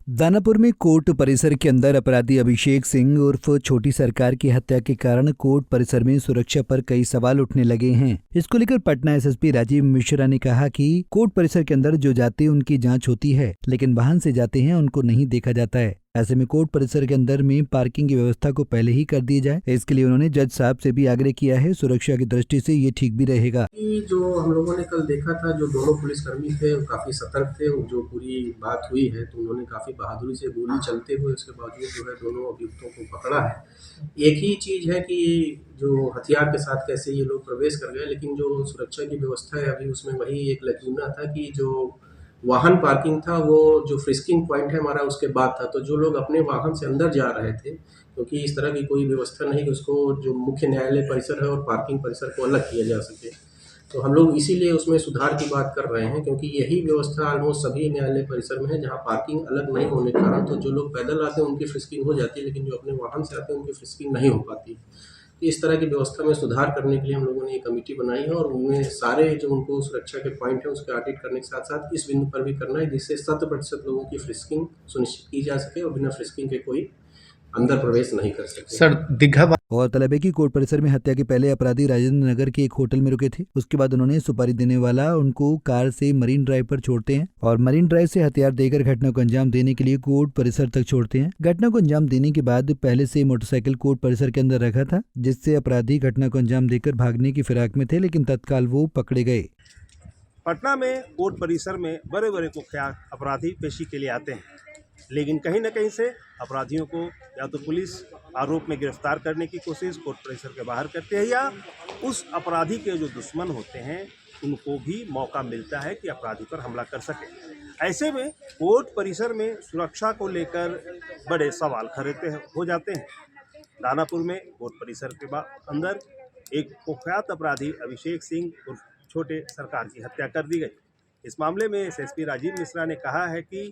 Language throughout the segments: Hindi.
दानापुर में कोर्ट परिसर के अंदर अपराधी अभिषेक सिंह उर्फ छोटी सरकार की हत्या के कारण कोर्ट परिसर में सुरक्षा पर कई सवाल उठने लगे हैं। इसको लेकर पटना एसएसपी राजीव मिश्रा ने कहा कि कोर्ट परिसर के अंदर जो जाते हैं उनकी जांच होती है, लेकिन वाहन से जाते हैं उनको नहीं देखा जाता है। ऐसे में कोर्ट परिसर के अंदर में पार्किंग की व्यवस्था को पहले ही कर दी जाए। इसके लिए उन्होंने जज साहब से भी आग्रह किया है। सुरक्षा की दृष्टि से ये ठीक भी रहेगा। जो हम लोगों ने कल देखा था, जो दोनों पुलिसकर्मी थे वो काफ़ी सतर्क थे। जो पूरी बात हुई है तो उन्होंने काफ़ी बहादुरी से गोली चलते हुए उसके बावजूद जो है दोनों अभियुक्तों को पकड़ा है। एक ही चीज़ है कि जो हथियार के साथ कैसे ये लोग प्रवेश कर गए, लेकिन जो सुरक्षा की व्यवस्था है अभी उसमें वही एक लैक्यूना था कि जो वाहन पार्किंग था वो जो फ्रिस्किंग पॉइंट है हमारा उसके बाद था। तो जो लोग अपने वाहन से अंदर जा रहे थे, क्योंकि इस तरह की कोई व्यवस्था नहीं कि उसको जो मुख्य न्यायालय परिसर है और पार्किंग परिसर को अलग किया जा सके, तो हम लोग इसीलिए उसमें सुधार की बात कर रहे हैं, क्योंकि यही व्यवस्था ऑलमोस्ट सभी न्यायालय परिसर में है जहाँ पार्किंग अलग नहीं होने के कारण तो जो लोग पैदल आते हैं उनकी फ्रिस्किंग हो जाती है, लेकिन जो अपने वाहन से आते हैं उनकी फ्रिस्किंग नहीं हो पाती। इस तरह की व्यवस्था में सुधार करने के लिए हम लोगों ने एक कमेटी बनाई है और उनमें सारे जो उनको सुरक्षा के पॉइंट हैं उसका ऑडिट करने के साथ साथ इस बिंदु पर भी करना है जिससे 100% लोगों की फ्रिस्किंग सुनिश्चित की जा सके और बिना फ्रिस्किंग के कोई अंदर प्रवेश नहीं कर सके। सर दीघा और तलब है कि कोर्ट परिसर में हत्या के पहले अपराधी राजेंद्र नगर के एक होटल में रुके थे। उसके बाद उन्होंने सुपारी देने वाला उनको कार से मरीन ड्राइव पर छोड़ते हैं और मरीन ड्राइव से हथियार देकर घटना को अंजाम देने के लिए कोर्ट परिसर तक छोड़ते हैं। घटना को अंजाम देने के बाद पहले से मोटरसाइकिल कोर्ट परिसर के अंदर रखा था, जिससे अपराधी घटना को अंजाम देकर भागने की फिराक में थे, लेकिन तत्काल वो पकड़े गए। पटना में कोर्ट परिसर में बड़े बड़े कुख्यात अपराधी पेशी के लिए आते हैं, लेकिन कहीं न कहीं से अपराधियों को या तो पुलिस आरोप में गिरफ्तार करने की कोशिश कोर्ट परिसर के बाहर करते हैं या उस अपराधी के जो दुश्मन होते हैं उनको भी मौका मिलता है कि अपराधी पर हमला कर सके। ऐसे में कोर्ट परिसर में सुरक्षा को लेकर बड़े सवाल खड़े हो जाते हैं। दानापुर में कोर्ट परिसर के अंदर एक कुख्यात अपराधी अभिषेक सिंह उर्फ छोटे सरकार की हत्या कर दी गई। इस मामले में एसएसपी राजीव मिश्रा ने कहा है कि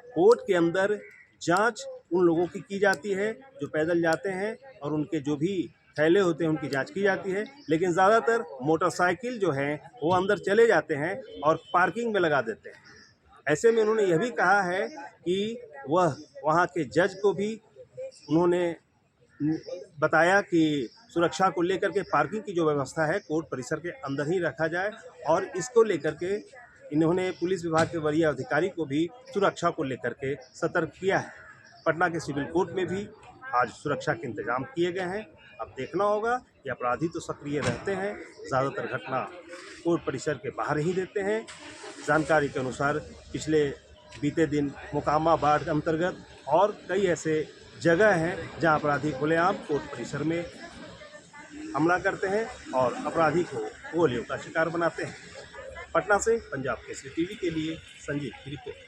कोर्ट के अंदर जांच उन लोगों की जाती है जो पैदल जाते हैं और उनके जो भी थैले होते हैं उनकी जांच की जाती है, लेकिन ज़्यादातर मोटरसाइकिल जो है वो अंदर चले जाते हैं और पार्किंग में लगा देते हैं। ऐसे में उन्होंने यह भी कहा है कि वह वहाँ के जज को भी उन्होंने बताया कि सुरक्षा को लेकर के पार्किंग की जो व्यवस्था है कोर्ट परिसर के अंदर ही रखा जाए और इसको लेकर के इन्होंने पुलिस विभाग के वरीय अधिकारी को भी सुरक्षा को लेकर के सतर्क किया है। पटना के सिविल कोर्ट में भी आज सुरक्षा के इंतजाम किए गए हैं। अब देखना होगा कि अपराधी तो सक्रिय रहते हैं, ज़्यादातर घटना कोर्ट परिसर के बाहर ही देते हैं। जानकारी के अनुसार पिछले बीते दिन मोकामा बाढ़ के अंतर्गत और कई ऐसे जगह हैं जहां अपराधी खुलेआम कोर्ट परिसर में हमला करते हैं और अपराधी को गोलियों का शिकार बनाते हैं। पटना से पंजाब केसरी टीवी के लिए संजीव की रिपोर्ट।